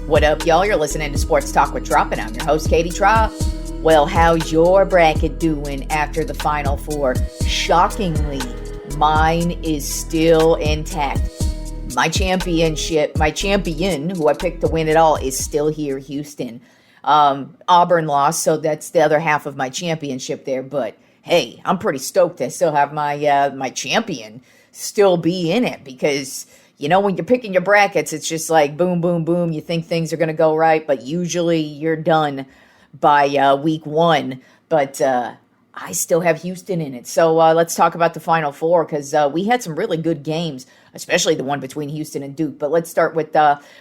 What up, y'all? You're listening to Sports Talk with Tropp, and I'm your host, Katie Tropp. Well, how's your bracket doing after the Final Four? Shockingly, mine is still intact. My champion, who I picked to win it all, is still here, Houston. Auburn lost, so that's the other half of my championship there. But hey, I'm pretty stoked I still have my champion still be in it, because when you're picking your brackets, it's just like boom, boom, boom. You think things are going to go right, but usually you're done by week one. But I still have Houston in it. So let's talk about the Final Four, because we had some really good games, especially the one between Houston and Duke. But let's start with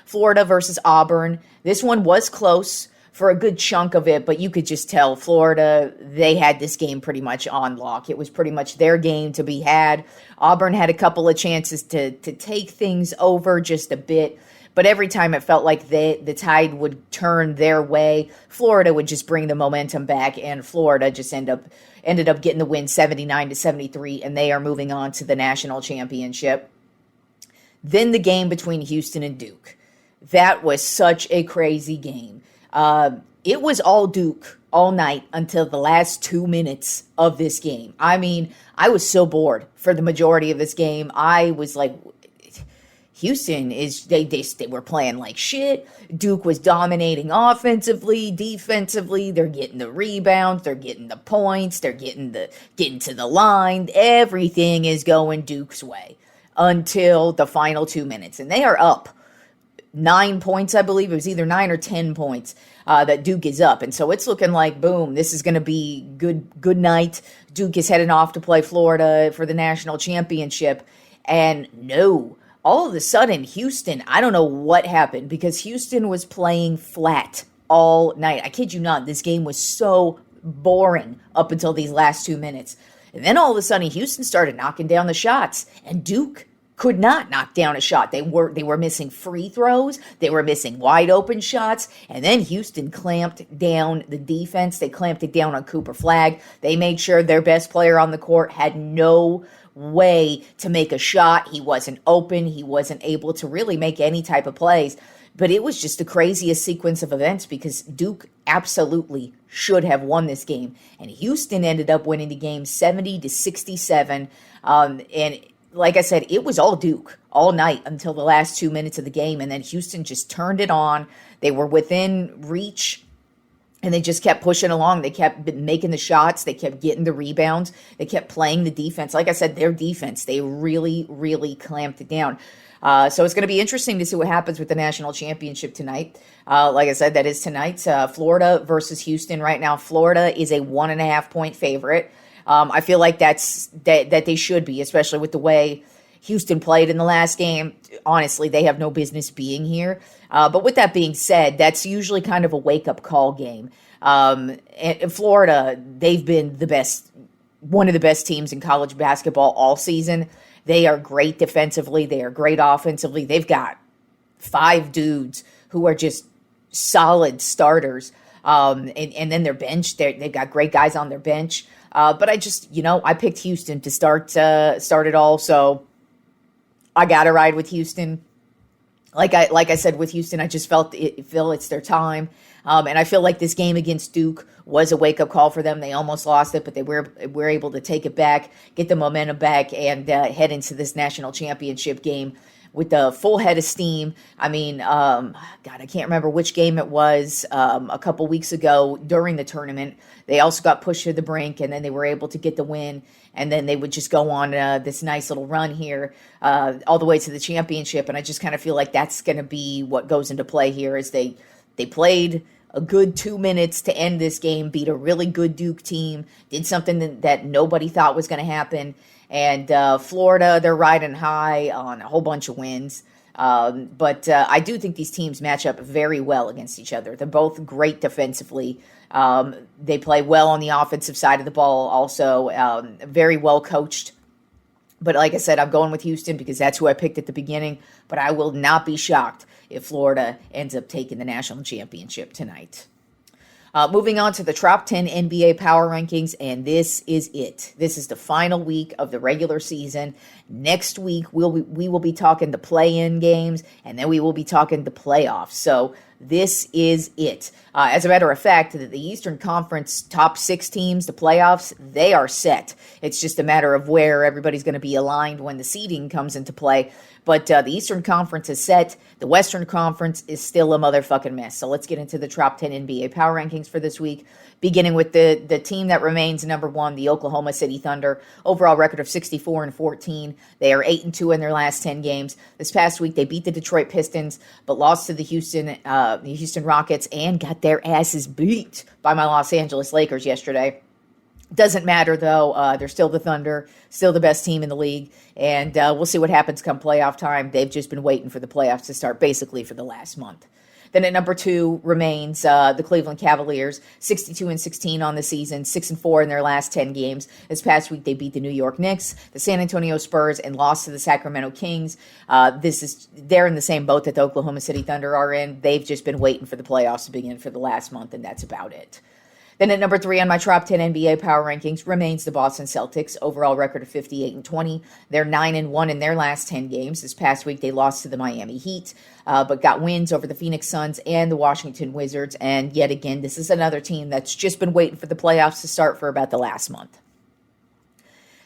Florida versus Auburn. This one was close for a good chunk of it, but you could just tell Florida, they had this game pretty much on lock. It was pretty much their game to be had. Auburn had a couple of chances to take things over just a bit, but every time it felt like the tide would turn their way, Florida would just bring the momentum back, and Florida just ended up getting the win 79-73, and they are moving on to the national championship. Then the game between Houston and Duke. That was such a crazy game. It was all Duke all night until the last 2 minutes of this game. I mean, I was so bored for the majority of this game. I was like, Houston they were playing like shit. Duke was dominating offensively, defensively. They're getting the rebounds, they're getting the points, they're getting to the line. Everything is going Duke's way until the final 2 minutes, and they are up 9 points, I believe. It was either 9 or 10 points that Duke is up. And so it's looking like, boom, this is going to be good night. Duke is heading off to play Florida for the national championship. And no, all of a sudden, Houston, I don't know what happened, because Houston was playing flat all night. I kid you not, this game was so boring up until these last 2 minutes. And then all of a sudden, Houston started knocking down the shots, and Duke could not knock down a shot. They were missing free throws. They were missing wide open shots. And then Houston clamped down the defense. They clamped it down on Cooper Flagg. They made sure their best player on the court had no way to make a shot. He wasn't open. He wasn't able to really make any type of plays. But it was just the craziest sequence of events, because Duke absolutely should have won this game. And Houston ended up winning the game 70-67. And like I said, it was all Duke all night until the last 2 minutes of the game, and then Houston just turned it on. They were within reach, and they just kept pushing along. They kept making the shots. They kept getting the rebounds. They kept playing the defense. Like I said, their defense, they really, really clamped it down. So it's going to be interesting to see what happens with the national championship tonight. Like I said, that is tonight. Florida versus Houston. Right now, Florida is a 1.5 point favorite. I feel like that they should be, especially with the way Houston played in the last game. Honestly, they have no business being here. But with that being said, that's usually kind of a wake-up call game. And Florida, they've been one of the best teams in college basketball all season. They are great defensively. They are great offensively. They've got 5 dudes who are just solid starters. And then their bench, they've got great guys on their bench. But I just, I picked Houston to start it all, so I got to ride with Houston. Like I said, with Houston, I just feel it's their time. And I feel like this game against Duke was a wake-up call for them. They almost lost it, but they were able to take it back, get the momentum back, and head into this national championship game with the full head of steam. I mean, God, I can't remember which game it was a couple weeks ago during the tournament. They also got pushed to the brink, and then they were able to get the win, and then they would just go on this nice little run here all the way to the championship. And I just kind of feel like that's going to be what goes into play here, is they played a good 2 minutes to end this game, beat a really good Duke team, did something that nobody thought was going to happen. And Florida, they're riding high on a whole bunch of wins. But I do think these teams match up very well against each other. They're both great defensively. They play well on the offensive side of the ball also. Very well coached. But like I said, I'm going with Houston because that's who I picked at the beginning. But I will not be shocked if Florida ends up taking the national championship tonight. Moving on to the Tropp 10 NBA Power Rankings, and this is it. This is the final week of the regular season. Next week, we will be talking the play-in games, and then we will be talking the playoffs. So This is it. As a matter of fact, the Eastern Conference top 6 teams, the playoffs, they are set. It's just a matter of where everybody's going to be aligned when the seeding comes into play. But the Eastern Conference is set. The Western Conference is still a motherfucking mess. So let's get into the Tropp 10 NBA Power Rankings for this week, beginning with the team that remains number 1, the Oklahoma City Thunder. Overall record of 64-14. They are 8-2 in their last 10 games. This past week, they beat the Detroit Pistons, but lost to the Houston Rockets and got their asses beat by my Los Angeles Lakers yesterday. Doesn't matter, though. They're still the Thunder, still the best team in the league, and we'll see what happens come playoff time. They've just been waiting for the playoffs to start basically for the last month. Then at number 2 remains the Cleveland Cavaliers, 62-16 on the season, 6-4 in their last 10 games. This past week, they beat the New York Knicks, the San Antonio Spurs, and lost to the Sacramento Kings. They're in the same boat that the Oklahoma City Thunder are in. They've just been waiting for the playoffs to begin for the last month, and that's about it. Then at number 3 on my Tropp 10 NBA Power Rankings remains the Boston Celtics. Overall record of 58-20. They're 9-1 in their last 10 games. This past week, they lost to the Miami Heat, but got wins over the Phoenix Suns and the Washington Wizards. And yet again, this is another team that's just been waiting for the playoffs to start for about the last month.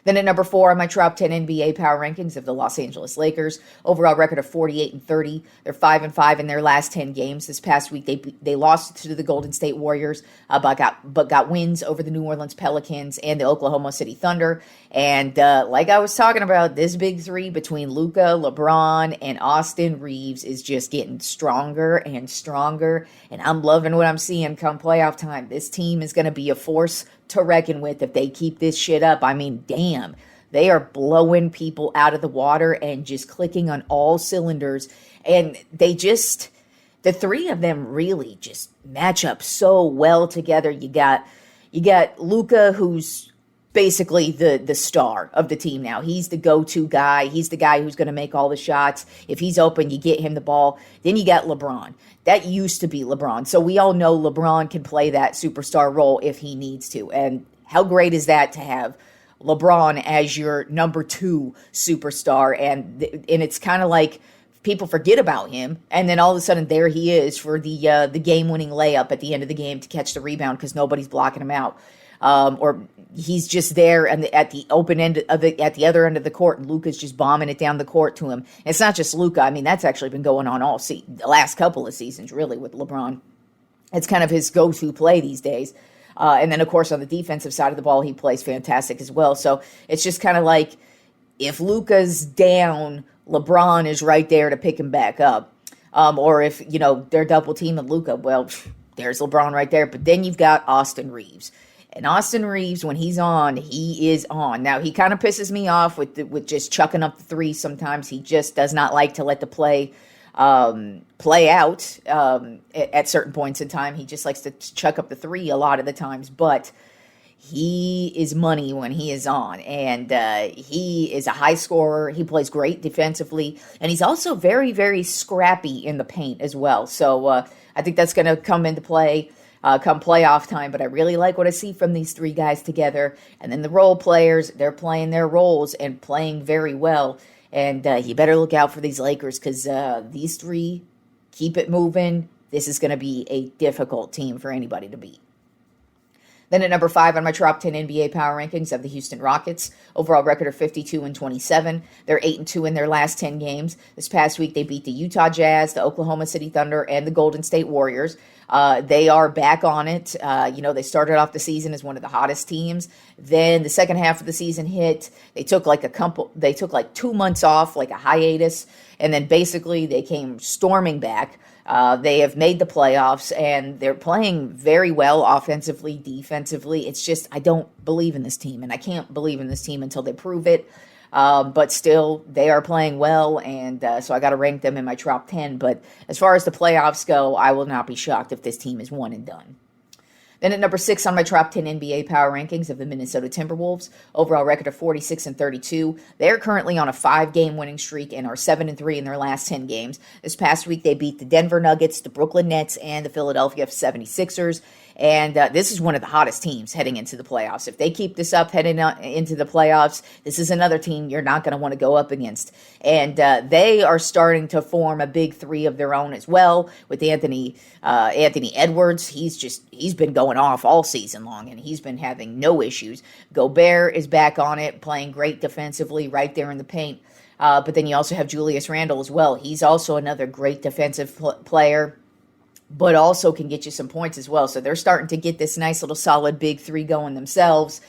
Then at number 4 on my Tropp 10 NBA Power Rankings of the Los Angeles Lakers. Overall record of 48-30. They're 5-5 in their last 10 games. This past week, they lost to the Golden State Warriors, but got wins over the New Orleans Pelicans and the Oklahoma City Thunder. And like I was talking about, this big three between Luka, LeBron, and Austin Reeves is just getting stronger and stronger. And I'm loving what I'm seeing come playoff time. This team is going to be a force to reckon with if they keep this shit up. I mean, damn, they are blowing people out of the water and just clicking on all cylinders. And the three of them really just match up so well together. You got Luka, who's basically the star of the team now. He's the go-to guy. He's the guy who's going to make all the shots. If he's open, you get him the ball. Then you got LeBron. That used to be LeBron. So we all know LeBron can play that superstar role if he needs to. And how great is that to have LeBron as your number 2 superstar? And it's kind of like people forget about him, and then all of a sudden there he is for the game-winning layup at the end of the game to catch the rebound because nobody's blocking him out. Or he's just there and at the open end of at the other end of the court, and Luka's just bombing it down the court to him. And it's not just Luka. I mean, that's actually been going on the last couple of seasons, really, with LeBron. It's kind of his go-to play these days. And then, of course, on the defensive side of the ball, he plays fantastic as well. So it's just kind of like if Luka's down, LeBron is right there to pick him back up. Or if, they're double teaming Luka, well, there's LeBron right there. But then you've got Austin Reeves. And Austin Reeves, when he's on, he is on. Now, he kind of pisses me off with just chucking up the three sometimes. He just does not like to let the play out at certain points in time. He just likes to chuck up the three a lot of the times. But he is money when he is on. And he is a high scorer. He plays great defensively. And he's also very, very scrappy in the paint as well. So I think that's going to come into play come playoff time, but I really like what I see from these three guys together. And then the role players, they're playing their roles and playing very well. And you better look out for these Lakers because these three keep it moving. This is going to be a difficult team for anybody to beat. Then at number 5 on my Tropp 10 NBA Power Rankings of the Houston Rockets. Overall record of 52-27. They're 8-2 in their last 10 games. This past week, they beat the Utah Jazz, the Oklahoma City Thunder, and the Golden State Warriors. They are back on it. They started off the season as one of the hottest teams. Then the second half of the season hit. They took like 2 months off, like a hiatus, and then basically they came storming back. They have made the playoffs, and they're playing very well offensively, defensively. It's just I don't believe in this team, and I can't believe in this team until they prove it. But still, they are playing well, and so I got to rank them in my Tropp 10. But as far as the playoffs go, I will not be shocked if this team is one and done. Then at number 6 on my Tropp 10 NBA Power Rankings of the Minnesota Timberwolves, overall record of 46-32. They're currently on a 5-game winning streak and are 7-3 in their last 10 games. This past week, they beat the Denver Nuggets, the Brooklyn Nets, and the Philadelphia 76ers. And this is one of the hottest teams heading into the playoffs. If they keep this up heading into the playoffs, this is another team you're not going to want to go up against. And they are starting to form a big three of their own as well with Anthony Edwards. He's been going off all season long, and he's been having no issues. Gobert is back on it, playing great defensively right there in the paint. But then you also have Julius Randle as well. He's also another great defensive player, but also can get you some points as well. So they're starting to get this nice little solid big three going themselves.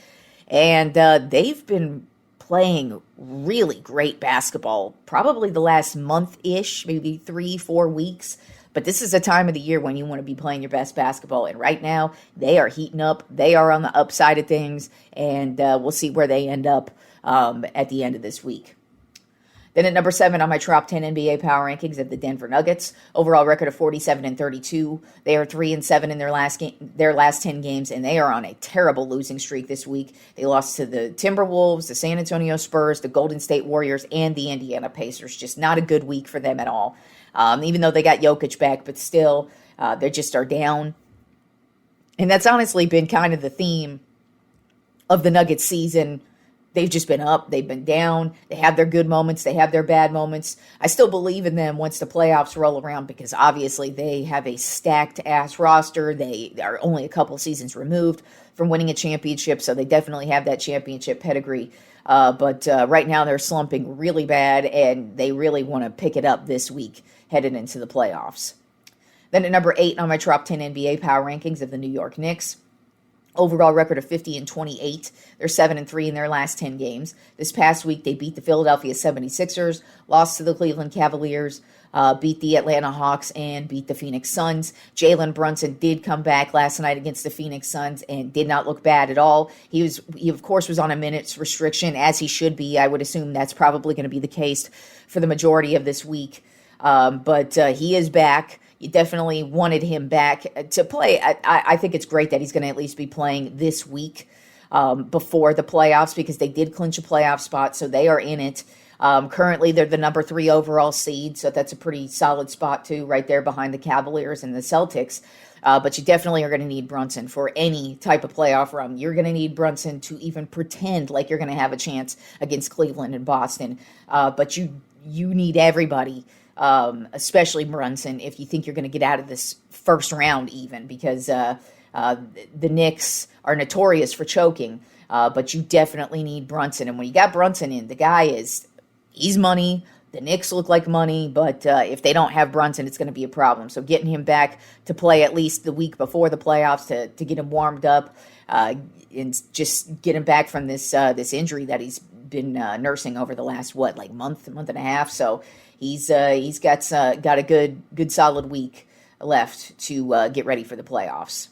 And they've been playing really great basketball, probably the last month-ish, maybe 3-4 weeks. But this is a time of the year when you want to be playing your best basketball. And right now, they are heating up. They are on the upside of things. And we'll see where they end up at the end of this week. Then at number 7 on my Tropp 10 NBA Power Rankings of the Denver Nuggets, overall record of 47-32. They are 3-7 in their last 10 games, and they are on a terrible losing streak this week. They lost to the Timberwolves, the San Antonio Spurs, the Golden State Warriors, and the Indiana Pacers. Just not a good week for them at all. Even though they got Jokic back, but still, they just are down. And that's honestly been kind of the theme of the Nuggets season. They've just been up. They've been down. They have their good moments. They have their bad moments. I still believe in them once the playoffs roll around because obviously they have a stacked-ass roster. They are only a couple seasons removed from winning a championship, so they definitely have that championship pedigree. But right now they're slumping really bad, and they really want to pick it up this week headed into the playoffs. Then at number 8 on my Tropp 10 NBA Power Rankings of the New York Knicks. Overall record of 50-28. They're 7-3 in their last 10 games. This past week, they beat the Philadelphia 76ers, lost to the Cleveland Cavaliers, beat the Atlanta Hawks, and beat the Phoenix Suns. Jalen Brunson did come back last night against the Phoenix Suns and did not look bad at all. He of course, was on a minutes restriction, as he should be. I would assume that's probably going to be the case for the majority of this week. But he is back. You definitely wanted him back to play. I think it's great that he's going to at least be playing this week before the playoffs because they did clinch a playoff spot, so they are in it. Currently, they're the number 3 overall seed, so that's a pretty solid spot, too, right there behind the Cavaliers and the Celtics. But you definitely are going to need Brunson for any type of playoff run. You're going to need Brunson to even pretend like you're going to have a chance against Cleveland and Boston. But you need everybody. Especially Brunson, if you think you're going to get out of this first round even, because the Knicks are notorious for choking, but you definitely need Brunson. And when you got Brunson in, the guy he's money. The Knicks look like money, but if they don't have Brunson, it's going to be a problem. So getting him back to play at least the week before the playoffs to get him warmed up and just get him back from this injury that he's been nursing over the last, month and a half. So he's got a good solid week left to get ready for the playoffs.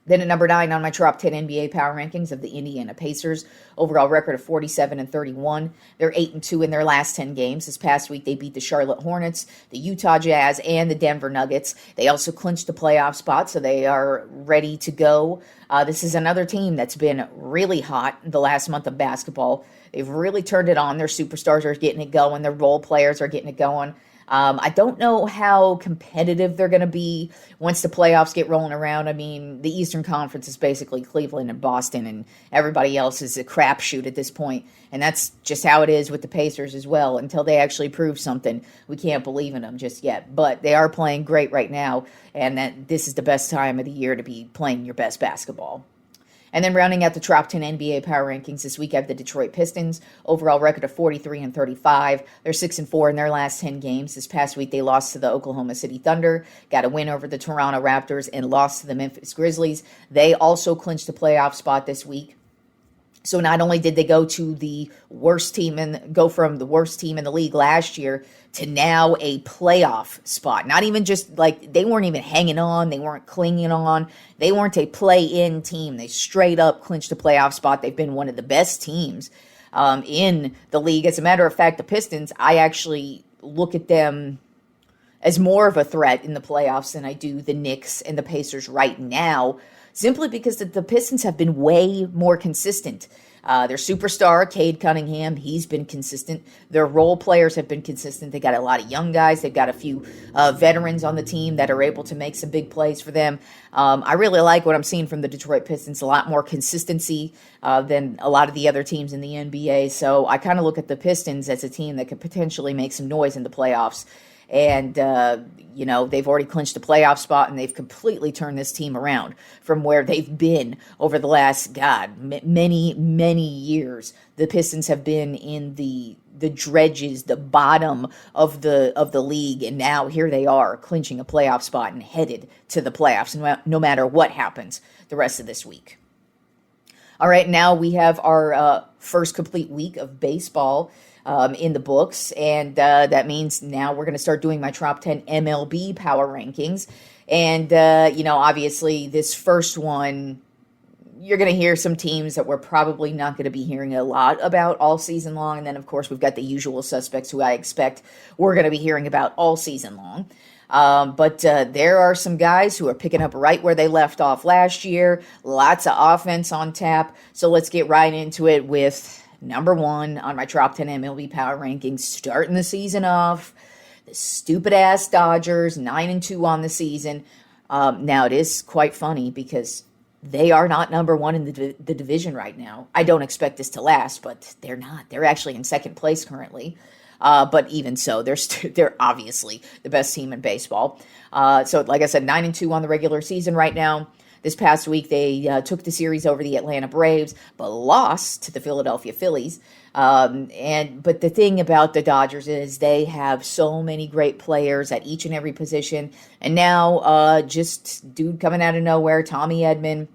Then at number 9 on my Tropp 10 NBA Power Rankings of the Indiana Pacers, overall record of 47-31. They're 8-2 in their last 10 games. This past week, they beat the Charlotte Hornets, the Utah Jazz, and the Denver Nuggets. They also clinched the playoff spot, so they are ready to go. This is another team that's been really hot the last month of basketball. They've really turned it on. Their superstars are getting it going. Their role players are getting it going. I don't know how competitive they're going to be once the playoffs get rolling around. I mean, the Eastern Conference is basically Cleveland and Boston, and everybody else is a crapshoot at this point. And that's just how it is with the Pacers as well. Until they actually prove something, we can't believe in them just yet. But they are playing great right now, and that this is the best time of the year to be playing your best basketball. And then rounding out the Tropp 10 NBA Power Rankings this week, I have the Detroit Pistons. Overall record of 43-35. They're 6-4 in their last 10 games. This past week, they lost to the Oklahoma City Thunder, got a win over the Toronto Raptors, and lost to the Memphis Grizzlies. They also clinched the playoff spot this week. So not only did they go from the worst team in the league last year to now a playoff spot. Not even just they weren't even hanging on. They weren't clinging on. They weren't a play-in team. They straight up clinched a playoff spot. They've been one of the best teams in the league. As a matter of fact, the Pistons, I actually look at them as more of a threat in the playoffs than I do the Knicks and the Pacers right now, simply because the Pistons have been way more consistent. Their superstar, Cade Cunningham, he's been consistent. Their role players have been consistent. They got a lot of young guys. They've got a few veterans on the team that are able to make some big plays for them. I really like what I'm seeing from the Detroit Pistons. A lot more consistency than a lot of the other teams in the NBA. So I kind of look at the Pistons as a team that could potentially make some noise in the playoffs. And, they've already clinched a playoff spot, and they've completely turned this team around from where they've been over the last, many, many years. The Pistons have been in the dredges, the bottom of the league, and now here they are clinching a playoff spot and headed to the playoffs, no matter what happens the rest of this week. All right, now we have our first complete week of baseball in the books, and that means now we're going to start doing my top 10 MLB Power Rankings. And, obviously this first one, you're going to hear some teams that we're probably not going to be hearing a lot about all season long. And then, of course, we've got the usual suspects who I expect we're going to be hearing about all season long. But there are some guys who are picking up right where they left off last year. Lots of offense on tap. So let's get right into it with number one on my top 10 MLB Power Rankings, starting the season off. The stupid-ass Dodgers, 9-2 on the season. Now, it is quite funny because they are not number one in the division right now. I don't expect this to last, but they're not. They're actually in second place currently. But even so, they're obviously the best team in baseball. So, like I said, 9-2 on the regular season right now. This past week, they took the series over the Atlanta Braves, but lost to the Philadelphia Phillies. But the thing about the Dodgers is they have so many great players at each and every position. And now, just dude coming out of nowhere, Tommy Edman,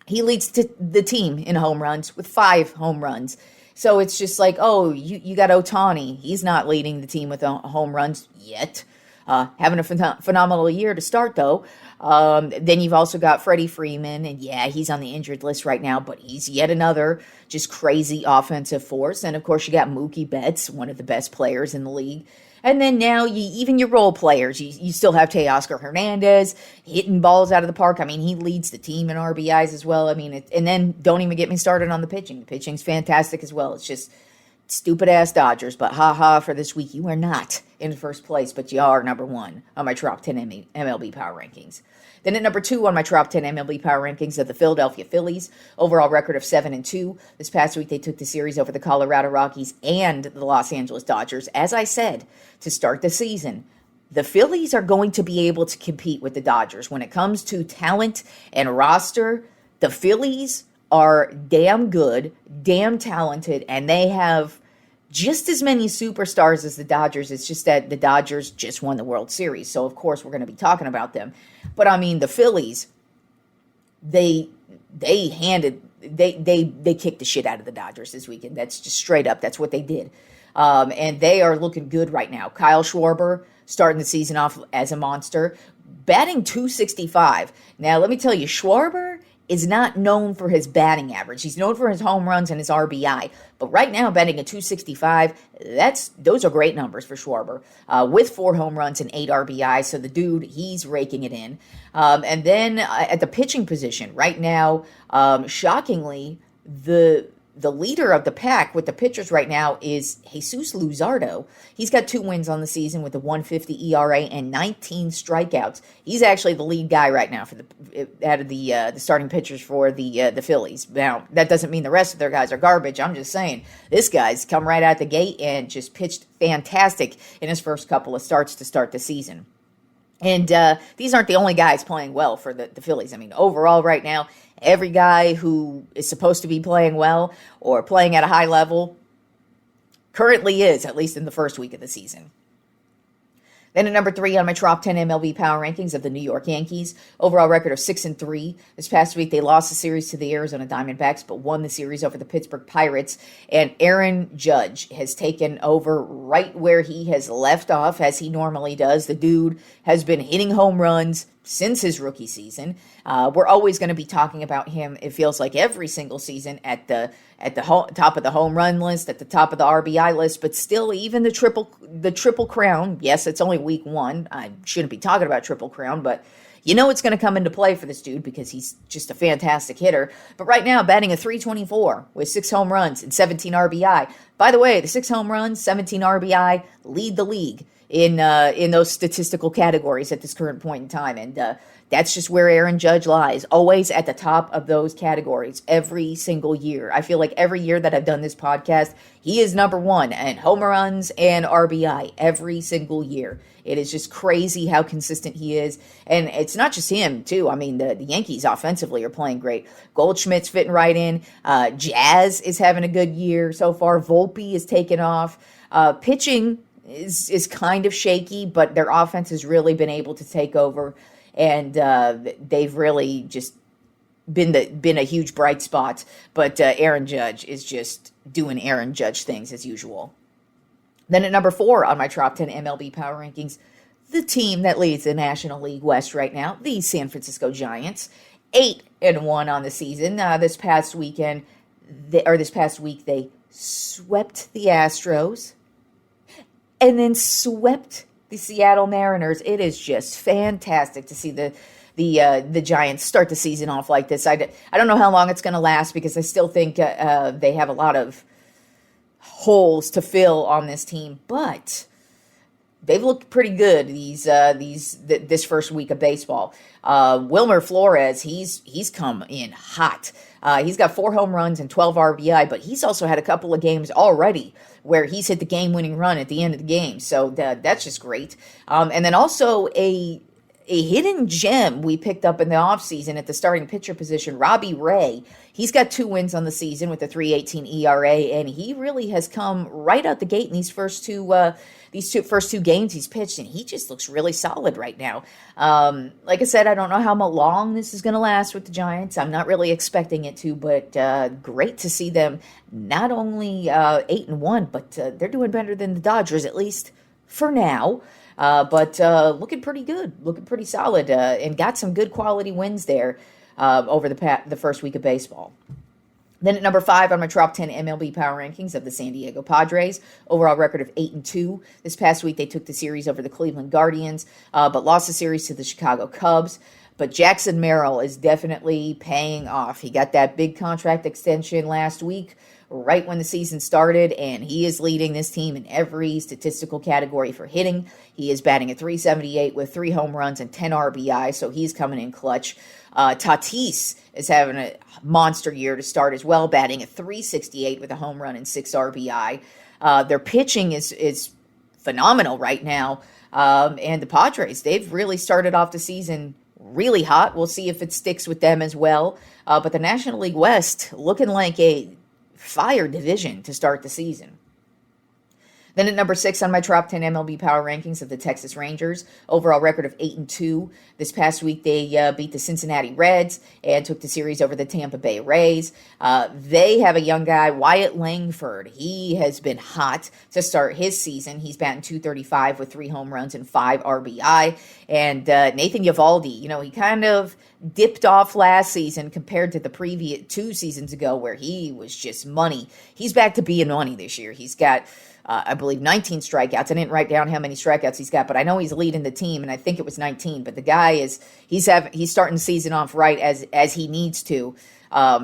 he leads the team in home runs with 5 home runs. So it's just like, oh, you got Ohtani. He's not leading the team with home runs yet. Having a phenomenal year to start, though. Then you've also got Freddie Freeman, and yeah, he's on the injured list right now, but he's yet another just crazy offensive force. And, of course, you got Mookie Betts, one of the best players in the league. And then now, even your role players, you still have Teoscar Hernandez hitting balls out of the park. I mean, he leads the team in RBIs as well. I mean, and then don't even get me started on the pitching. The pitching's fantastic as well. It's just stupid-ass Dodgers, but ha-ha for this week. You are not in first place, but you are number one on my top 10 MLB Power Rankings. Then at number 2 on my top 10 MLB Power Rankings are the Philadelphia Phillies. Overall record of 7-2. This past week, they took the series over the Colorado Rockies and the Los Angeles Dodgers. As I said, to start the season, the Phillies are going to be able to compete with the Dodgers. When it comes to talent and roster, the Phillies are damn good, damn talented, and they have just as many superstars as the Dodgers. It's just that the Dodgers just won the World Series, so of course we're going to be talking about them. But I mean, the Phillies, they kicked the shit out of the Dodgers this weekend. That's just straight up. That's what they did, and they are looking good right now. Kyle Schwarber starting the season off as a monster, batting .265. Now let me tell you, Schwarber is not known for his batting average. He's known for his home runs and his RBI. But right now, batting at .265, those are great numbers for Schwarber, with 4 home runs and 8 RBI. So the dude, he's raking it in. And then at the pitching position, right now, shockingly, the leader of the pack with the pitchers right now is Jesus Luzardo. He's got 2 wins on the season with a 1.50 ERA and 19 strikeouts. He's actually the lead guy right now for out of the starting pitchers for the Phillies. Now, that doesn't mean the rest of their guys are garbage. I'm just saying this guy's come right out the gate and just pitched fantastic in his first couple of starts to start the season. And these aren't the only guys playing well for the Phillies. I mean, overall right now, every guy who is supposed to be playing well or playing at a high level currently is, at least in the first week of the season. Then at number 3 on my top 10 MLB Power Rankings of the New York Yankees. Overall record of 6-3. This past week, they lost the series to the Arizona Diamondbacks, but won the series over the Pittsburgh Pirates. And Aaron Judge has taken over right where he has left off, as he normally does. The dude has been hitting home runs since his rookie season. We're always going to be talking about him, it feels like, every single season at the top of the home run list, at the top of the RBI list, but still, even the triple crown. Yes, it's only week 1. I shouldn't be talking about triple crown, but You know it's going to come into play for this dude because he's just a fantastic hitter. But right now, batting a .324 with 6 home runs and 17 RBI. By the way, the 6 home runs, 17 RBI lead the league in those statistical categories at this current point in time. And that's just where Aaron Judge lies, always at the top of those categories every single year. I feel like every year that I've done this podcast, he is number one in home runs and RBI every single year. It is just crazy how consistent he is. And it's not just him, too. I mean, the Yankees offensively are playing great. Goldschmidt's fitting right in. Jazz is having a good year so far. Volpe is taking off. Pitching is kind of shaky, but their offense has really been able to take over. And they've really just been a huge bright spot. But Aaron Judge is just doing Aaron Judge things as usual. Then at number 4 on my Trop 10 MLB Power Rankings, the team that leads the National League West right now, the San Francisco Giants, 8-1 on the season. This past week, they swept the Astros and then swept the Seattle Mariners. It is just fantastic to see the Giants start the season off like this. I don't know how long it's going to last because I still think they have a lot of holes to fill on this team, but they've looked pretty good this first week of baseball. Wilmer Flores, he's come in hot. He's got 4 home runs and 12 RBI, but he's also had a couple of games already where he's hit the game-winning run at the end of the game. So that's just great. And then also a hidden gem we picked up in the offseason at the starting pitcher position, Robbie Ray. He's got 2 wins on the season with a 3.18 ERA, and he really has come right out the gate in these first two games he's pitched, and he just looks really solid right now. Like I said, I don't know how long this is going to last with the Giants. I'm not really expecting it to, but great to see them not only 8-1, but they're doing better than the Dodgers, at least for now. But looking pretty good, looking pretty solid, and got some good quality wins there over the first week of baseball. Then at number 5 on my Trop 10 MLB Power Rankings of the San Diego Padres, overall record of 8-2. This past week they took the series over the Cleveland Guardians, but lost the series to the Chicago Cubs. But Jackson Merrill is definitely paying off. He got that big contract extension last week, right when the season started, and he is leading this team in every statistical category for hitting. He is batting at .378 with 3 home runs and 10 RBI, so he's coming in clutch. Tatis is having a monster year to start as well, batting at .368 with a home run and 6 RBI. Their pitching is phenomenal right now, and the Padres, they've really started off the season really hot. We'll see if it sticks with them as well. But the National League West looking like a fire division to start the season. Then at number 6 on my Trop 10 MLB Power Rankings of the Texas Rangers, overall record of 8-2. This past week they beat the Cincinnati Reds and took the series over the Tampa Bay Rays. They have a young guy, Wyatt Langford. He has been hot to start his season. He's batting .235 with 3 home runs and 5 RBI. And Nathan Eovaldi, he kind of dipped off last season compared to the previous 2 seasons ago where he was just money. He's back to being money this year. He's got I believe 19 strikeouts. I didn't write down how many strikeouts he's got, but I know he's leading the team, and I think it was 19. But the guy he's starting the season off right as he needs to,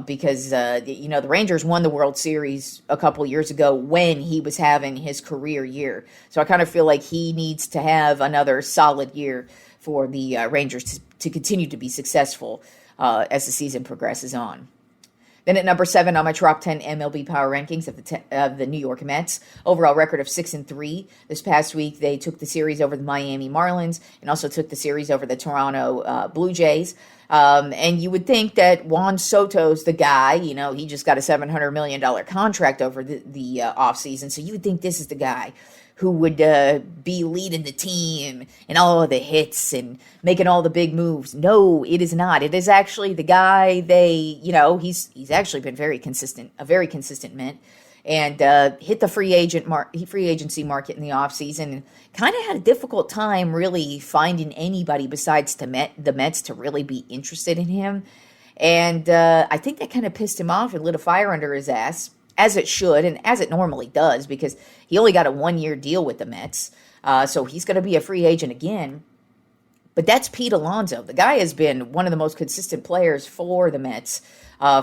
because the Rangers won the World Series a couple years ago when he was having his career year. So I kind of feel like he needs to have another solid year for the Rangers to continue to be successful as the season progresses on. Then at number 7 on my Trop 10 MLB Power Rankings of the New York Mets, overall record of 6-3. This past week, they took the series over the Miami Marlins and also took the series over the Toronto Blue Jays. And you would think that Juan Soto's the guy. He just got a $700 million contract over the offseason, so you would think this is the guy who would be leading the team and all the hits and making all the big moves. No, it is not. It is actually the guy he's actually been a very consistent Met, and hit the free agency market in the offseason and kind of had a difficult time really finding anybody besides the Mets to really be interested in him. And I think that kind of pissed him off and lit a fire under his ass, as it should, and as it normally does, because he only got a 1-year deal with the Mets. So he's going to be a free agent again. But that's Pete Alonso. The guy has been one of the most consistent players for the Mets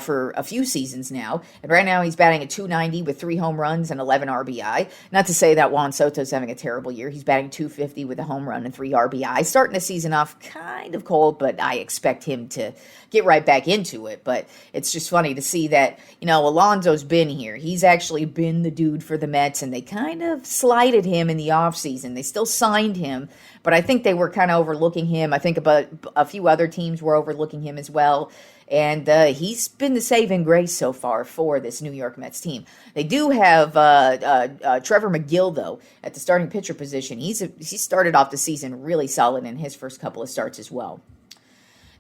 for a few seasons now. And right now he's batting at 290 with 3 home runs and 11 RBI. Not to say that Juan Soto's having a terrible year. He's batting 250 with a home run and 3 RBI. Starting the season off kind of cold, but I expect him to get right back into it. But it's just funny to see that, Alonso's been here. He's actually been the dude for the Mets, and they kind of slighted him in the offseason. They still signed him, but I think they were kind of overlooking him. I think about a few other teams were overlooking him as well. And he's been the saving grace so far for this New York Mets team. They do have Trevor McGill, though, at the starting pitcher position. He started off the season really solid in his first couple of starts as well.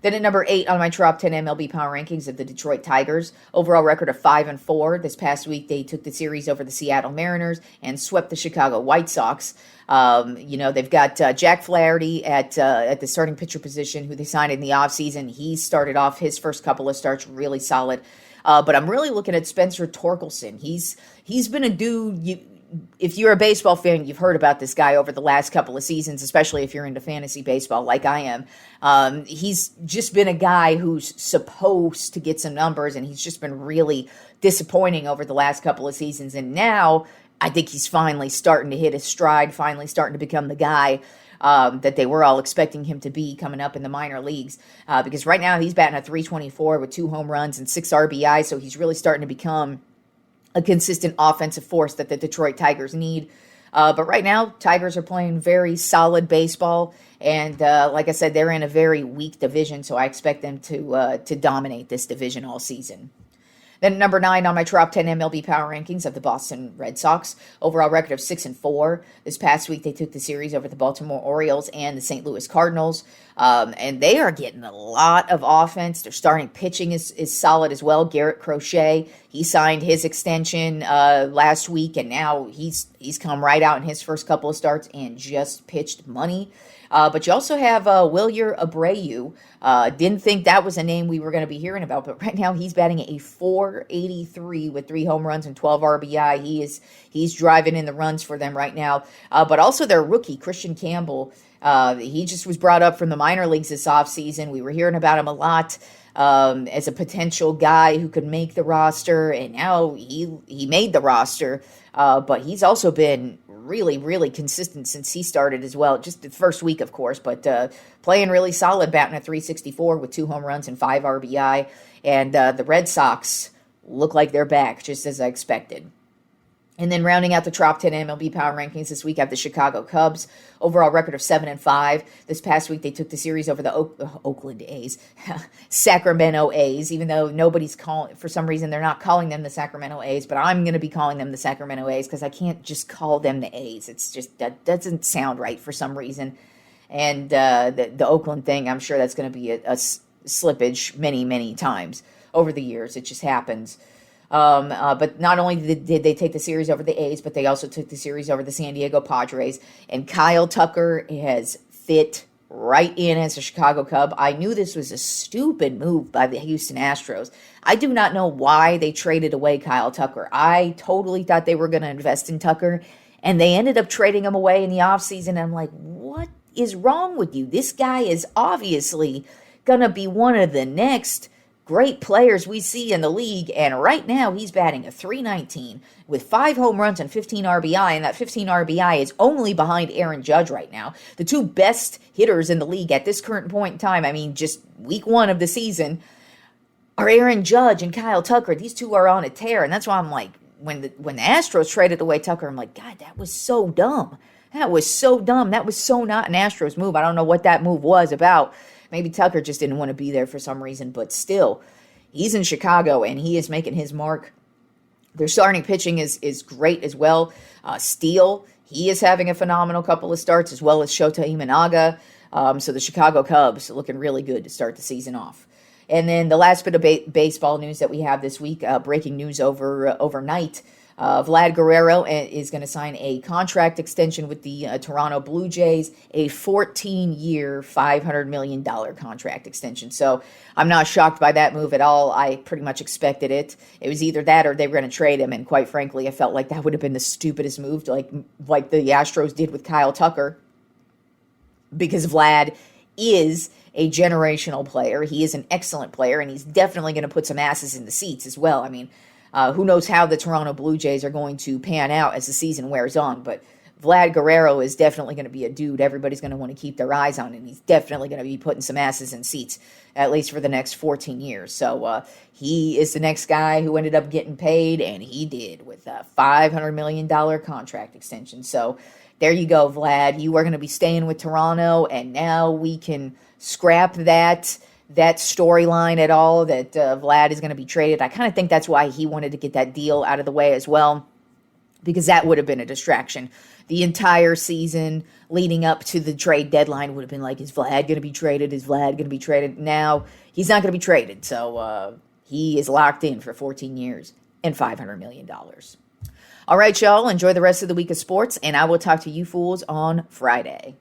Then at number 8 on my Tropp 10 MLB Power Rankings of the Detroit Tigers. Overall record of 5-4. This past week, they took the series over the Seattle Mariners and swept the Chicago White Sox. They've got Jack Flaherty at the starting pitcher position, who they signed in the offseason. He started off his first couple of starts really solid. But I'm really looking at Spencer Torkelson. He's been a dude. If you're a baseball fan, you've heard about this guy over the last couple of seasons, especially if you're into fantasy baseball like I am. He's just been a guy who's supposed to get some numbers, and he's just been really disappointing over the last couple of seasons. And now I think he's finally starting to hit his stride, finally starting to become the guy that they were all expecting him to be coming up in the minor leagues. Because right now he's batting at 324 with 2 home runs and 6 RBI, so he's really starting to become a consistent offensive force that the Detroit Tigers need. But right now, Tigers are playing very solid baseball, and like I said, they're in a very weak division, so I expect them to dominate this division all season. Then at number 9 on my Tropp 10 MLB Power Rankings of the Boston Red Sox. Overall record of 6-4. This past week, they took the series over the Baltimore Orioles and the St. Louis Cardinals. And they are getting a lot of offense. Their starting pitching is solid as well. Garrett Crochet, he signed his extension last week, and now he's come right out in his first couple of starts and just pitched money. But you also have Wilyer Abreu. Didn't think that was a name we were going to be hearing about, but right now he's batting a .483 with 3 home runs and 12 RBI. He's driving in the runs for them right now. But also their rookie, Christian Campbell. He just was brought up from the minor leagues this offseason. We were hearing about him a lot as a potential guy who could make the roster, and now he made the roster. But he's also been really, really consistent since he started as well. Just the first week, of course, but playing really solid, batting at 364 with 2 home runs and 5 RBI. And the Red Sox look like they're back, just as I expected. And then rounding out the Tropp 10 MLB Power Rankings this week, I have the Chicago Cubs. Overall record of 7-5. This past week, they took the series over the Oakland A's, Sacramento A's, even though nobody's calling, for some reason, they're not calling them the Sacramento A's, but I'm going to be calling them the Sacramento A's because I can't just call them the A's. It's just, that doesn't sound right for some reason. And the Oakland thing, I'm sure that's going to be a slippage many, many times over the years. It just happens. But not only did they take the series over the A's, but they also took the series over the San Diego Padres. And Kyle Tucker has fit right in as a Chicago Cub. I knew this was a stupid move by the Houston Astros. I do not know why they traded away Kyle Tucker. I totally thought they were going to invest in Tucker, and they ended up trading him away in the offseason. I'm like, what is wrong with you? This guy is obviously going to be one of the next great players we see in the league, and right now he's batting a .319 with 5 home runs and 15 RBI, and that 15 RBI is only behind Aaron Judge right now. The 2 best hitters in the league at this current point in time, I mean, just week 1 of the season, are Aaron Judge and Kyle Tucker. These 2 are on a tear, and that's why I'm like, when the Astros traded away Tucker, I'm like, God, that was so dumb. That was so dumb. That was so not an Astros move. I don't know what that move was about. Maybe Tucker just didn't want to be there for some reason, but still, he's in Chicago, and he is making his mark. Their starting pitching is great as well. Steele, he is having a phenomenal couple of starts, as well as Shota Imanaga. So the Chicago Cubs are looking really good to start the season off. And then the last bit of baseball news that we have this week, breaking news overnight. Vlad Guerrero is going to sign a contract extension with the Toronto Blue Jays, a 14-year, $500 million contract extension. So I'm not shocked by that move at all. I pretty much expected it. It was either that or they were going to trade him, and quite frankly, I felt like that would have been the stupidest move, like the Astros did with Kyle Tucker, because Vlad is a generational player. He is an excellent player, and he's definitely going to put some asses in the seats as well. I mean, who knows how the Toronto Blue Jays are going to pan out as the season wears on, but Vlad Guerrero is definitely going to be a dude everybody's going to want to keep their eyes on, and he's definitely going to be putting some asses in seats, at least for the next 14 years. So he is the next guy who ended up getting paid, and he did, with a $500 million contract extension. So there you go, Vlad. You are going to be staying with Toronto, and now we can scrap that storyline at all, that Vlad is going to be traded. I kind of think that's why he wanted to get that deal out of the way as well, because that would have been a distraction. The entire season leading up to the trade deadline would have been like, is Vlad going to be traded? Is Vlad going to be traded? Now, he's not going to be traded. So he is locked in for 14 years and $500 million. All right, y'all. Enjoy the rest of the week of sports, and I will talk to you fools on Friday.